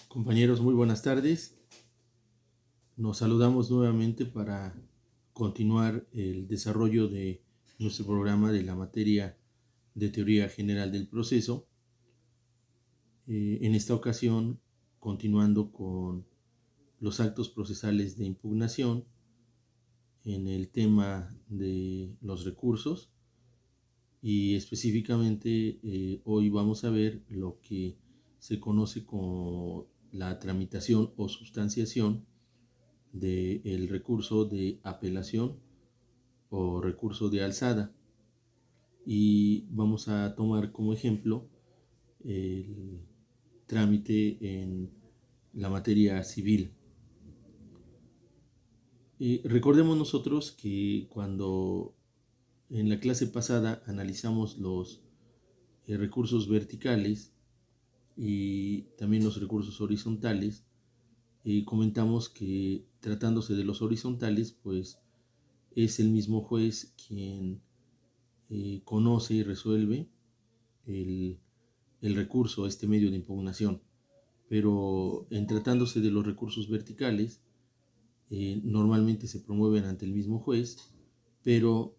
Compañeros, muy buenas tardes. Nos saludamos nuevamente para continuar el desarrollo de nuestro programa de la materia de teoría general del proceso. En esta ocasión, continuando con los actos procesales de impugnación en el tema de los recursos y específicamente hoy vamos a ver lo que se conoce como la tramitación o sustanciación del recurso de apelación o recurso de alzada. Y vamos a tomar como ejemplo el trámite en la materia civil. Recordemos nosotros que cuando en la clase pasada analizamos los recursos verticales y también los recursos horizontales, comentamos que tratándose de los horizontales, pues es el mismo juez quien conoce y resuelve el, el recurso a este medio de impugnación. Pero en tratándose de los recursos verticales, normalmente se promueven ante el mismo juez, pero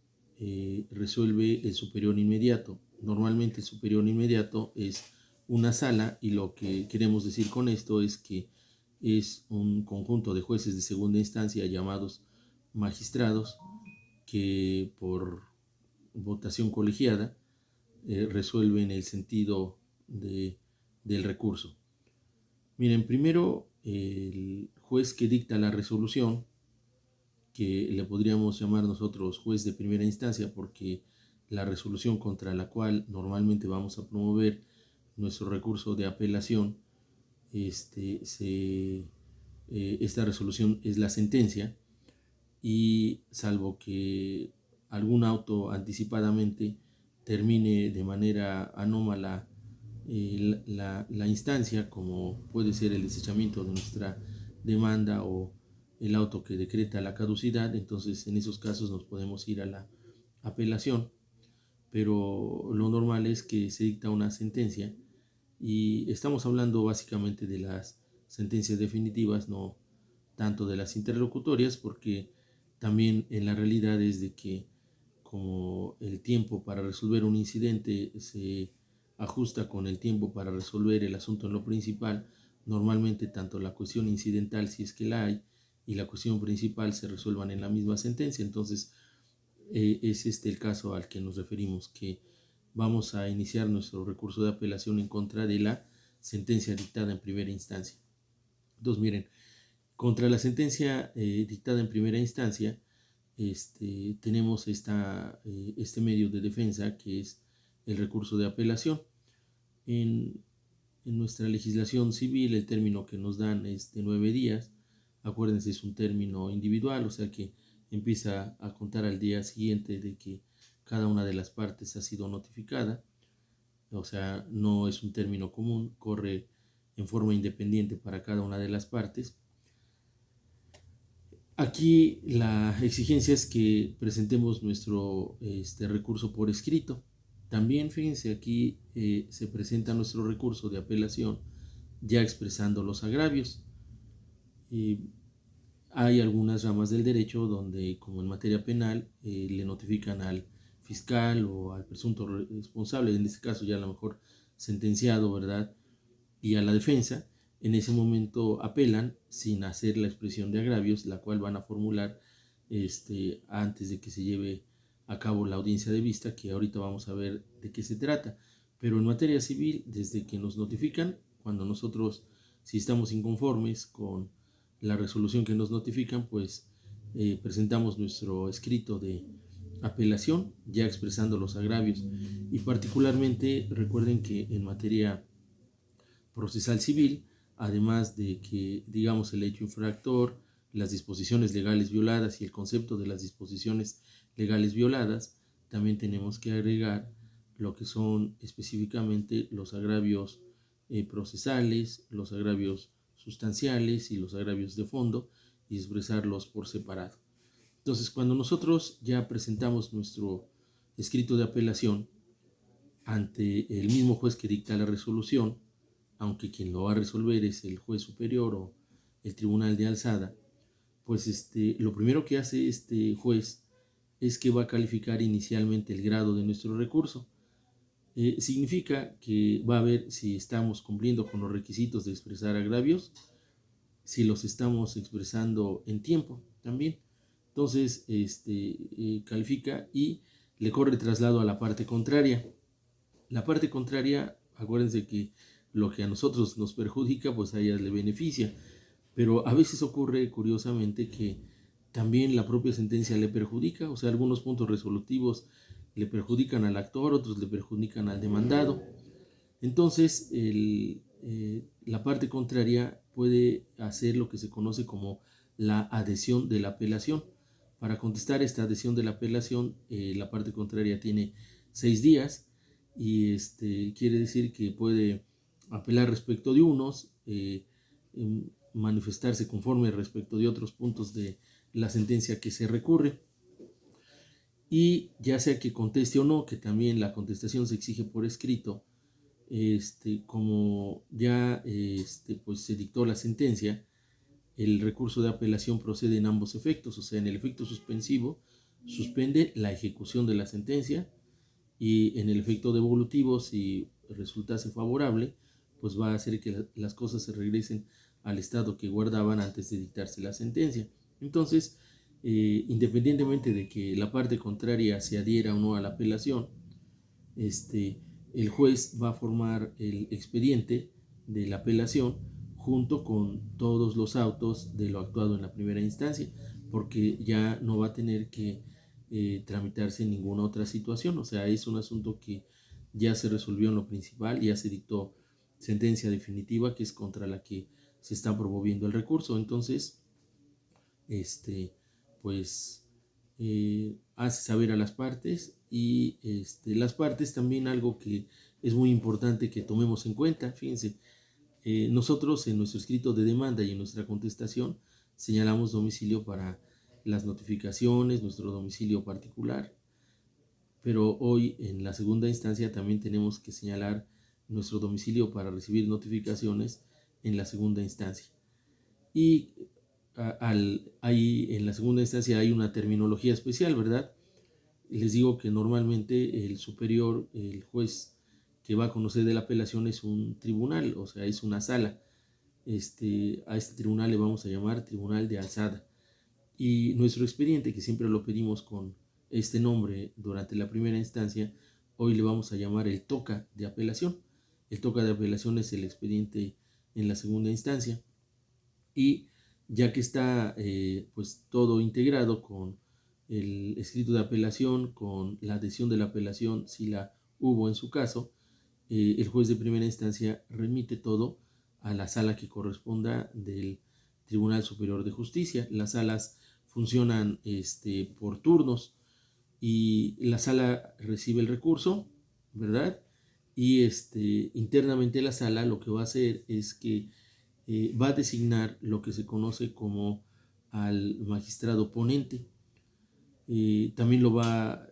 resuelve el superior inmediato. Normalmente el superior inmediato es una sala y lo que queremos decir con esto es que es un conjunto de jueces de segunda instancia llamados magistrados que por votación colegiada resuelven el sentido del recurso. Miren, primero el juez que dicta la resolución, que le podríamos llamar nosotros juez de primera instancia, porque la resolución contra la cual normalmente vamos a promover nuestro recurso de apelación, esta resolución es la sentencia, y salvo que algún auto anticipadamente termine de manera anómala la instancia, como puede ser el desechamiento de nuestra demanda o el auto que decreta la caducidad, entonces en esos casos nos podemos ir a la apelación, pero lo normal es que se dicta una sentencia y estamos hablando básicamente de las sentencias definitivas, no tanto de las interlocutorias, porque también en la realidad es de que como el tiempo para resolver un incidente se ajusta con el tiempo para resolver el asunto en lo principal, normalmente tanto la cuestión incidental, si es que la hay, y la cuestión principal se resuelvan en la misma sentencia. Entonces es este el caso al que nos referimos, que vamos a iniciar nuestro recurso de apelación en contra de la sentencia dictada en primera instancia. Entonces miren, contra la sentencia dictada en primera instancia, tenemos este medio de defensa que es el recurso de apelación. En, en nuestra legislación civil el término que nos dan es de 9 días. Acuérdense, es un término individual, o sea que empieza a contar al día siguiente de que cada una de las partes ha sido notificada. O sea, no es un término común, corre en forma independiente para cada una de las partes. Aquí la exigencia es que presentemos nuestro recurso por escrito. También fíjense, aquí se presenta nuestro recurso de apelación ya expresando los agravios. Hay algunas ramas del derecho donde, como en materia penal, le notifican al fiscal o al presunto responsable, en este caso ya a lo mejor sentenciado, ¿verdad? Y a la defensa, en ese momento apelan sin hacer la expresión de agravios, la cual van a formular antes de que se lleve a cabo la audiencia de vista, que ahorita vamos a ver de qué se trata. Pero en materia civil, desde que nos notifican, cuando nosotros, si estamos inconformes con la resolución que nos notifican, pues presentamos nuestro escrito de apelación, ya expresando los agravios. Y particularmente recuerden que en materia procesal civil, además de que, digamos, el hecho infractor, las disposiciones legales violadas y el concepto de las disposiciones legales violadas, también tenemos que agregar lo que son específicamente los agravios procesales, los agravios sustanciales y los agravios de fondo, y expresarlos por separado. Entonces, cuando nosotros ya presentamos nuestro escrito de apelación ante el mismo juez que dicta la resolución, aunque quien lo va a resolver es el juez superior o el tribunal de alzada, pues lo primero que hace este juez es que va a calificar inicialmente el grado de nuestro recurso. Significa que va a ver si estamos cumpliendo con los requisitos de expresar agravios, si los estamos expresando en tiempo también. Entonces, califica y le corre traslado a la parte contraria. La parte contraria, acuérdense que lo que a nosotros nos perjudica, pues a ella le beneficia. Pero a veces ocurre, curiosamente, que también la propia sentencia le perjudica, o sea, algunos puntos resolutivos le perjudican al actor, otros le perjudican al demandado. Entonces, la parte contraria puede hacer lo que se conoce como la adhesión de la apelación. Para contestar esta adhesión de la apelación, la parte contraria tiene 6 días y quiere decir que puede apelar respecto de unos, manifestarse conforme respecto de otros puntos de la sentencia que se recurre, y ya sea que conteste o no, que también la contestación se exige por escrito, como ya pues se dictó la sentencia, el recurso de apelación procede en ambos efectos, o sea, en el efecto suspensivo suspende la ejecución de la sentencia, y en el efecto devolutivo, si resultase favorable, pues va a hacer que las cosas se regresen al estado que guardaban antes de dictarse la sentencia. Entonces, independientemente de que la parte contraria se adhiera o no a la apelación, el juez va a formar el expediente de la apelación junto con todos los autos de lo actuado en la primera instancia, porque ya no va a tener que tramitarse en ninguna otra situación. O sea, es un asunto que ya se resolvió en lo principal, ya se dictó sentencia definitiva, que es contra la que se está promoviendo el recurso. Entonces, pues hace saber a las partes, y las partes también, algo que es muy importante que tomemos en cuenta. Fíjense, nosotros en nuestro escrito de demanda y en nuestra contestación señalamos domicilio para las notificaciones, nuestro domicilio particular, pero hoy en la segunda instancia también tenemos que señalar nuestro domicilio para recibir notificaciones en la segunda instancia. Y ahí en la segunda instancia hay una terminología especial, ¿verdad? Les digo que normalmente el superior, el juez que va a conocer de la apelación, es un tribunal, o sea, es una sala. A este tribunal le vamos a llamar tribunal de alzada. Y nuestro expediente, que siempre lo pedimos con este nombre durante la primera instancia, hoy le vamos a llamar el toca de apelación. El toca de apelación es el expediente en la segunda instancia. Y ya que está pues todo integrado con el escrito de apelación, con la adhesión de la apelación, si la hubo en su caso, el juez de primera instancia remite todo a la sala que corresponda del Tribunal Superior de Justicia. Las salas funcionan por turnos, y la sala recibe el recurso, ¿verdad? Y internamente la sala lo que va a hacer es que va a designar lo que se conoce como al magistrado ponente. También lo va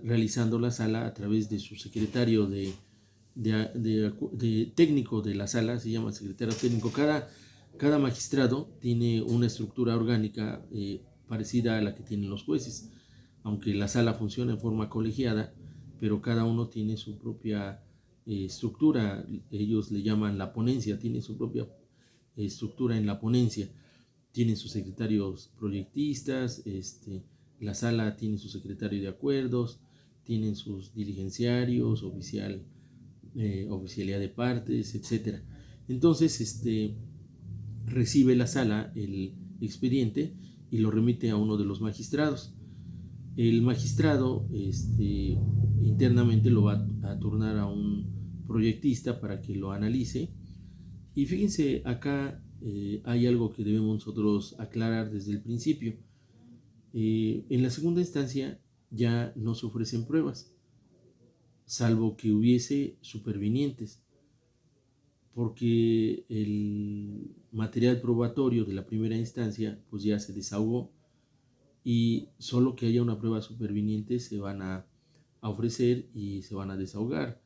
realizando la sala a través de su secretario de técnico de la sala, se llama secretario técnico. Cada magistrado tiene una estructura orgánica parecida a la que tienen los jueces, aunque la sala funciona en forma colegiada, pero cada uno tiene su propia estructura. Ellos le llaman la ponencia, tiene su propia estructura en la ponencia. Tienen sus secretarios proyectistas, la sala tiene su secretario de acuerdos, tienen sus diligenciarios, oficialidad de partes, etc. Entonces, recibe la sala el expediente y lo remite a uno de los magistrados. El magistrado internamente lo va a turnar a un proyectista para que lo analice. Y fíjense, acá hay algo que debemos nosotros aclarar desde el principio. En la segunda instancia ya no se ofrecen pruebas, salvo que hubiese supervinientes, porque el material probatorio de la primera instancia pues ya se desahogó, y solo que haya una prueba superviniente se van a ofrecer y se van a desahogar.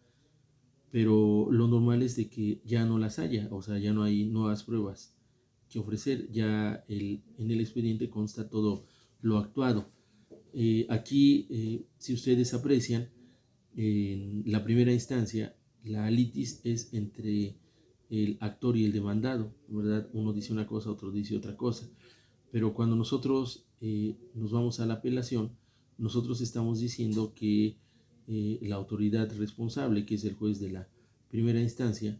pero lo normal es de que ya no las haya, o sea, ya no hay nuevas pruebas que ofrecer, ya en el expediente consta todo lo actuado. Aquí, si ustedes aprecian, en la primera instancia, la litis es entre el actor y el demandado, ¿verdad? Uno dice una cosa, otro dice otra cosa. Pero cuando nosotros nos vamos a la apelación, nosotros estamos diciendo que la autoridad responsable, que es el juez de la primera instancia,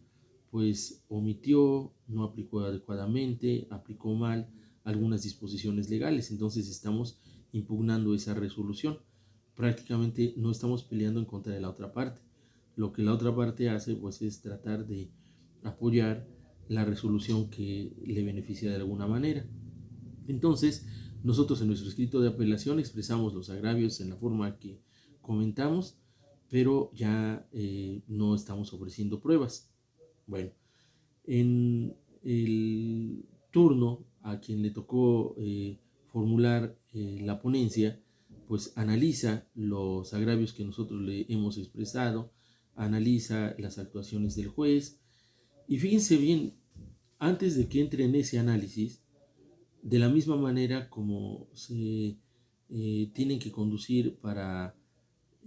pues omitió, no aplicó adecuadamente, aplicó mal algunas disposiciones legales. Entonces estamos impugnando esa resolución. Prácticamente no estamos peleando en contra de la otra parte. Lo que la otra parte hace pues es tratar de apoyar la resolución que le beneficia de alguna manera. Entonces, nosotros en nuestro escrito de apelación expresamos los agravios en la forma que comentamos, pero ya no estamos ofreciendo pruebas. Bueno, en el turno a quien le tocó formular la ponencia, pues analiza los agravios que nosotros le hemos expresado, analiza las actuaciones del juez y fíjense bien, antes de que entre en ese análisis, de la misma manera como se tienen que conducir para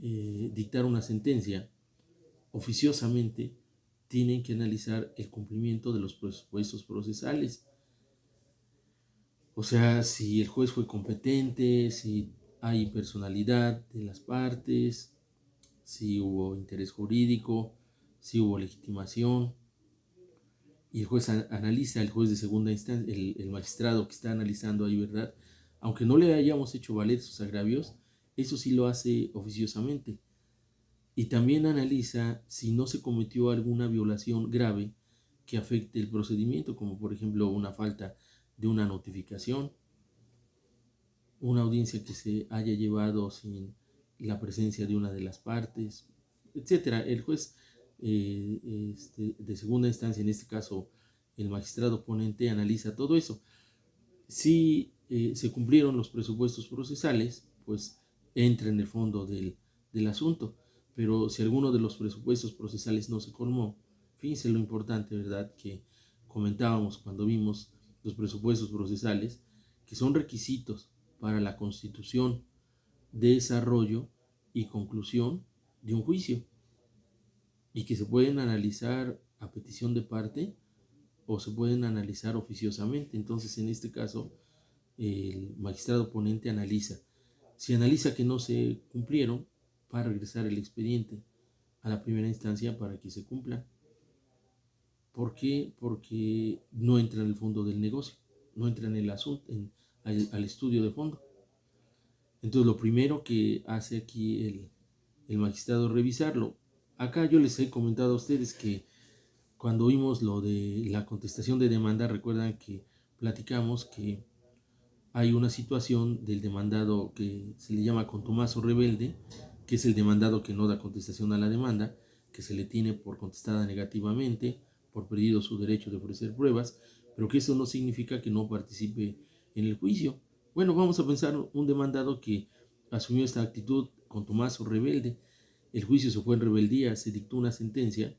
dictar una sentencia, oficiosamente tienen que analizar el cumplimiento de los presupuestos procesales. O sea, si el juez fue competente, si hay personalidad de las partes, si hubo interés jurídico, si hubo legitimación. Y el juez analiza, el juez de segunda instancia, el magistrado que está analizando ahí, ¿verdad? Aunque no le hayamos hecho valer sus agravios, eso sí lo hace oficiosamente. Y también analiza si no se cometió alguna violación grave que afecte el procedimiento, como por ejemplo una falta de una notificación, una audiencia que se haya llevado sin la presencia de una de las partes, etcétera. El juez de segunda instancia, en este caso el magistrado ponente, analiza todo eso. Si se cumplieron los presupuestos procesales, pues entra en el fondo del asunto. Pero si alguno de los presupuestos procesales no se colmó, fíjense lo importante, ¿verdad?, que comentábamos cuando vimos los presupuestos procesales, que son requisitos para la constitución, desarrollo y conclusión de un juicio y que se pueden analizar a petición de parte o se pueden analizar oficiosamente. Entonces, en este caso, el magistrado ponente analiza. Si analiza que no se cumplieron, va a regresar el expediente a la primera instancia para que se cumpla. ¿Por qué? Porque no entra en el fondo del negocio, no entra en el asunto, al estudio de fondo. Entonces, lo primero que hace aquí el magistrado es revisarlo. Acá yo les he comentado a ustedes que cuando vimos lo de la contestación de demanda, recuerdan que platicamos que hay una situación del demandado que se le llama contumacio rebelde, que es el demandado que no da contestación a la demanda, que se le tiene por contestada negativamente, por perdido su derecho de ofrecer pruebas, pero que eso no significa que no participe en el juicio. Bueno, vamos a pensar un demandado que asumió esta actitud contumacio rebelde, el juicio se fue en rebeldía, se dictó una sentencia.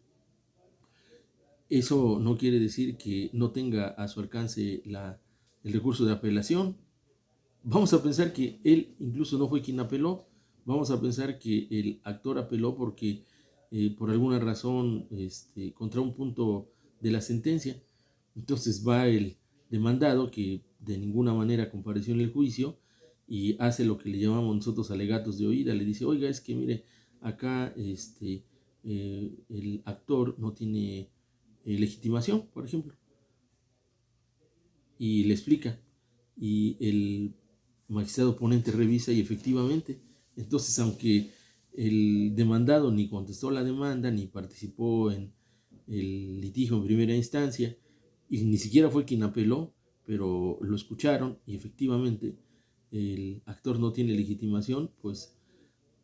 Eso no quiere decir que no tenga a su alcance el recurso de apelación. Vamos a pensar que él incluso no fue quien apeló. Vamos a pensar que el actor apeló porque por alguna razón contra un punto de la sentencia. Entonces va el demandado que de ninguna manera compareció en el juicio y hace lo que le llamamos nosotros alegatos de oída. Le dice, oiga, es que mire, acá el actor no tiene legitimación, por ejemplo. Y le explica. Y el magistrado ponente revisa y efectivamente, entonces aunque el demandado ni contestó la demanda, ni participó en el litigio en primera instancia, y ni siquiera fue quien apeló, pero lo escucharon y efectivamente el actor no tiene legitimación, pues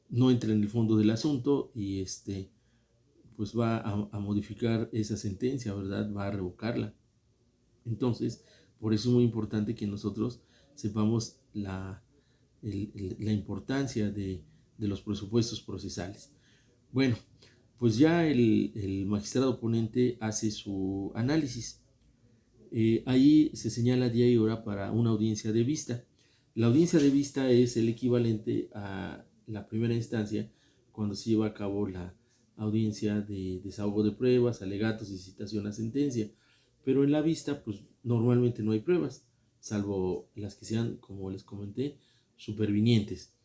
no entra en el fondo del asunto y pues va a modificar esa sentencia, ¿verdad? Va a revocarla. Entonces, por eso es muy importante que nosotros sepamos la importancia de los presupuestos procesales. Bueno, pues ya el magistrado ponente hace su análisis. Ahí se señala día y hora para una audiencia de vista. La audiencia de vista es el equivalente a la primera instancia cuando se lleva a cabo la audiencia de desahogo de pruebas, alegatos y citación a sentencia. Pero en la vista, pues normalmente no hay pruebas, salvo las que sean, como les comenté, supervinientes.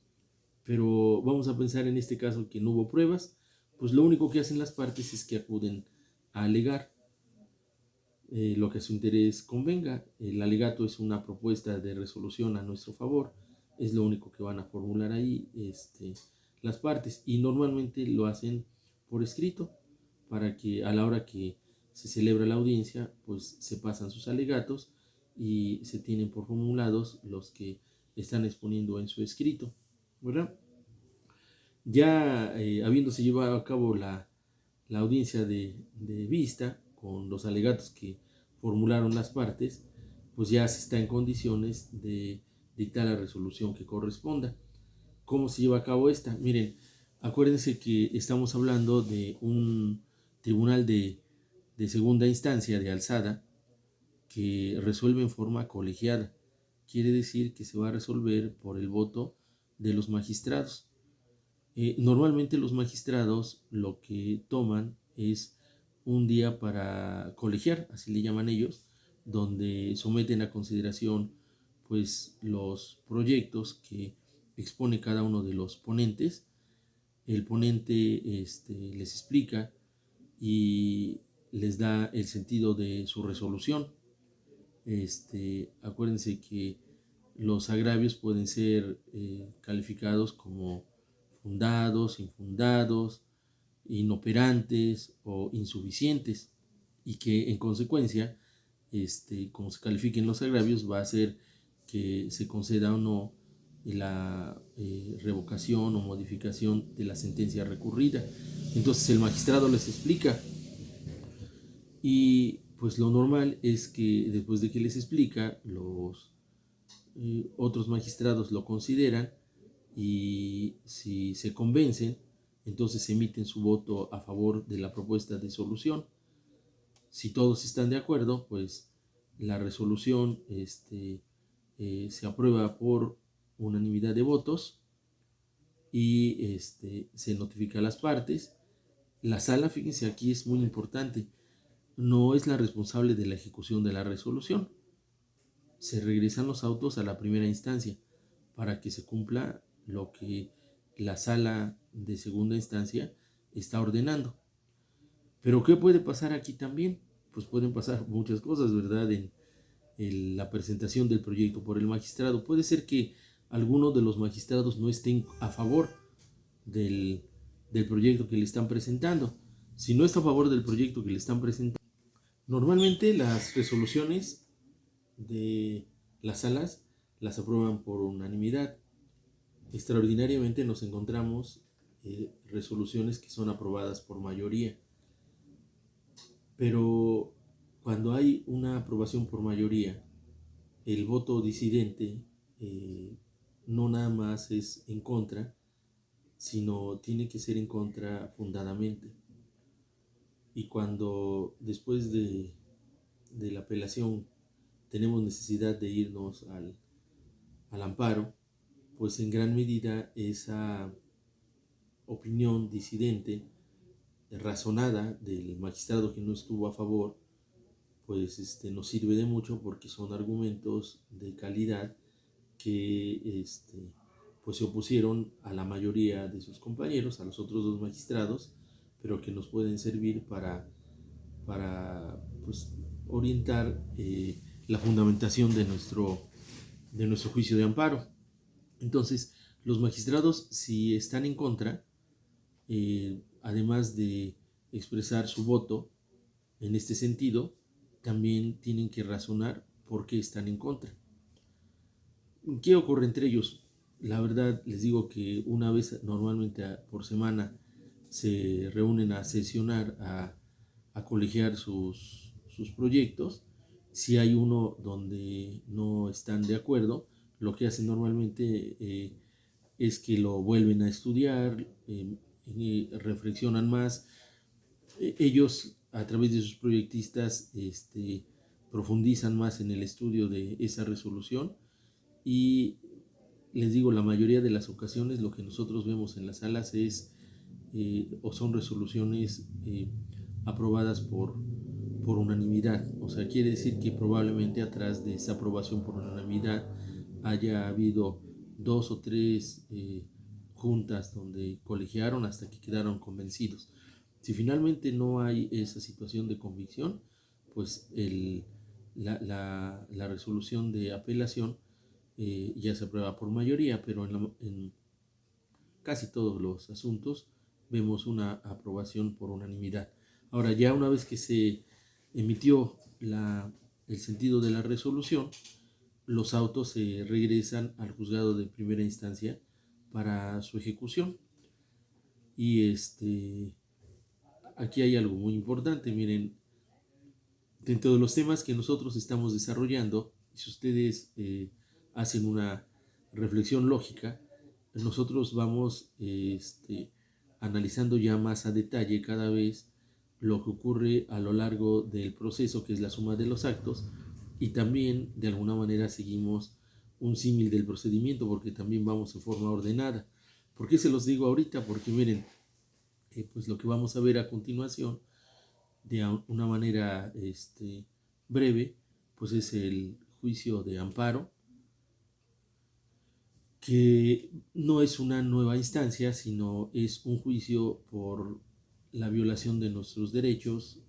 Pero vamos a pensar en este caso que no hubo pruebas, pues lo único que hacen las partes es que acuden a alegar lo que a su interés convenga. El alegato es una propuesta de resolución a nuestro favor, es lo único que van a formular ahí las partes, y normalmente lo hacen por escrito para que a la hora que se celebra la audiencia pues se pasan sus alegatos y se tienen por formulados los que están exponiendo en su escrito, ¿verdad? Ya habiéndose llevado a cabo la audiencia de vista con los alegatos que formularon las partes, pues ya se está en condiciones de dictar la resolución que corresponda. ¿Cómo se lleva a cabo esta? Miren, acuérdense que estamos hablando de un tribunal de segunda instancia de alzada que resuelve en forma colegiada. Quiere decir que se va a resolver por el voto de los magistrados. Normalmente los magistrados lo que toman es un día para colegiar, así le llaman ellos, donde someten a consideración pues los proyectos que expone cada uno de los ponentes. El ponente les explica y les da el sentido de su resolución. Acuérdense que los agravios pueden ser calificados como fundados, infundados, inoperantes o insuficientes, y que en consecuencia, como se califiquen los agravios, va a hacer que se conceda o no la revocación o modificación de la sentencia recurrida. Entonces el magistrado les explica, y pues lo normal es que después de que les explica, los otros magistrados lo consideran, y si se convencen, entonces emiten su voto a favor de la propuesta de solución. Si todos están de acuerdo, pues la resolución se aprueba por unanimidad de votos, y se notifica a las partes. La sala, fíjense, aquí es muy importante, no es la responsable de la ejecución de la resolución. Se regresan los autos a la primera instancia para que se cumpla lo que la sala de segunda instancia está ordenando. Pero ¿qué puede pasar aquí también? Pues pueden pasar muchas cosas, ¿verdad? En la presentación del proyecto por el magistrado. Puede ser que alguno de los magistrados no estén a favor del proyecto que le están presentando. Si no está a favor del proyecto que le están presentando, normalmente las resoluciones de las salas las aprueban por unanimidad. Extraordinariamente nos encontramos resoluciones que son aprobadas por mayoría, pero cuando hay una aprobación por mayoría, el voto disidente no nada más es en contra, sino tiene que ser en contra fundadamente. Y cuando después de la apelación tenemos necesidad de irnos al amparo, pues en gran medida esa opinión disidente, razonada del magistrado que no estuvo a favor, pues nos sirve de mucho, porque son argumentos de calidad que pues se opusieron a la mayoría de sus compañeros, a los otros dos magistrados, pero que nos pueden servir para pues, orientar la fundamentación de nuestro juicio de amparo. Entonces, los magistrados, si están en contra, además de expresar su voto en este sentido, también tienen que razonar por qué están en contra. ¿Qué ocurre entre ellos? La verdad, les digo que una vez normalmente por semana se reúnen a sesionar, a colegiar sus proyectos. Si hay uno donde no están de acuerdo, lo que hacen normalmente es que lo vuelven a estudiar, reflexionan más Ellos, a través de sus proyectistas, profundizan más en el estudio de esa resolución y les digo, la mayoría de las ocasiones lo que nosotros vemos en las salas es o son resoluciones aprobadas por unanimidad. O sea, quiere decir que probablemente atrás de esa aprobación por unanimidad haya habido dos o tres juntas donde colegiaron hasta que quedaron convencidos. Si finalmente no hay esa situación de convicción, pues la resolución de apelación ya se aprueba por mayoría, pero en casi todos los asuntos vemos una aprobación por unanimidad. Ahora, ya una vez que se emitió el sentido de la resolución, los autos se regresan al juzgado de primera instancia para su ejecución. Y aquí hay algo muy importante, miren, dentro de los temas que nosotros estamos desarrollando, si ustedes hacen una reflexión lógica, nosotros vamos analizando ya más a detalle cada vez lo que ocurre a lo largo del proceso, que es la suma de los actos, y también de alguna manera seguimos un símil del procedimiento, porque también vamos en forma ordenada. ¿Por qué se los digo ahorita? Porque miren, pues lo que vamos a ver a continuación de una manera breve, pues es el juicio de amparo, que no es una nueva instancia, sino es un juicio por la violación de nuestros derechos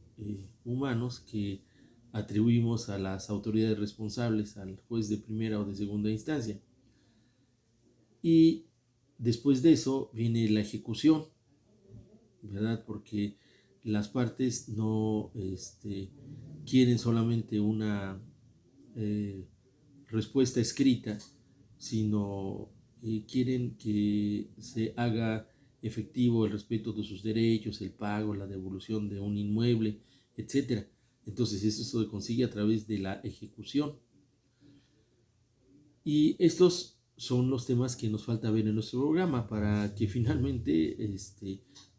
humanos que atribuimos a las autoridades responsables, al juez de primera o de segunda instancia. Y después de eso viene la ejecución, ¿verdad? Porque las partes no quieren solamente una respuesta escrita, sino quieren que se haga efectivo el respeto de sus derechos, el pago, la devolución de un inmueble, etc. Entonces eso se consigue a través de la ejecución. Y estos son los temas que nos falta ver en nuestro programa para que finalmente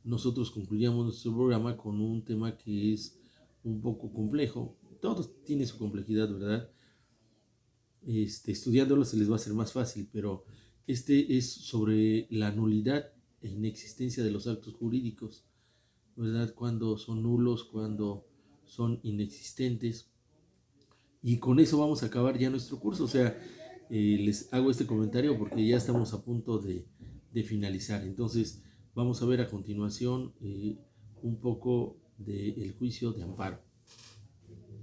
nosotros concluyamos nuestro programa con un tema que es un poco complejo. Todo tiene su complejidad, ¿verdad? Estudiándolo se les va a hacer más fácil, pero este es sobre la nulidad e inexistencia de los actos jurídicos, ¿verdad? Cuando son nulos, cuando son inexistentes. Y con eso vamos a acabar ya nuestro curso. O sea, les hago este comentario porque ya estamos a punto de finalizar. Entonces, vamos a ver a continuación un poco del juicio de amparo.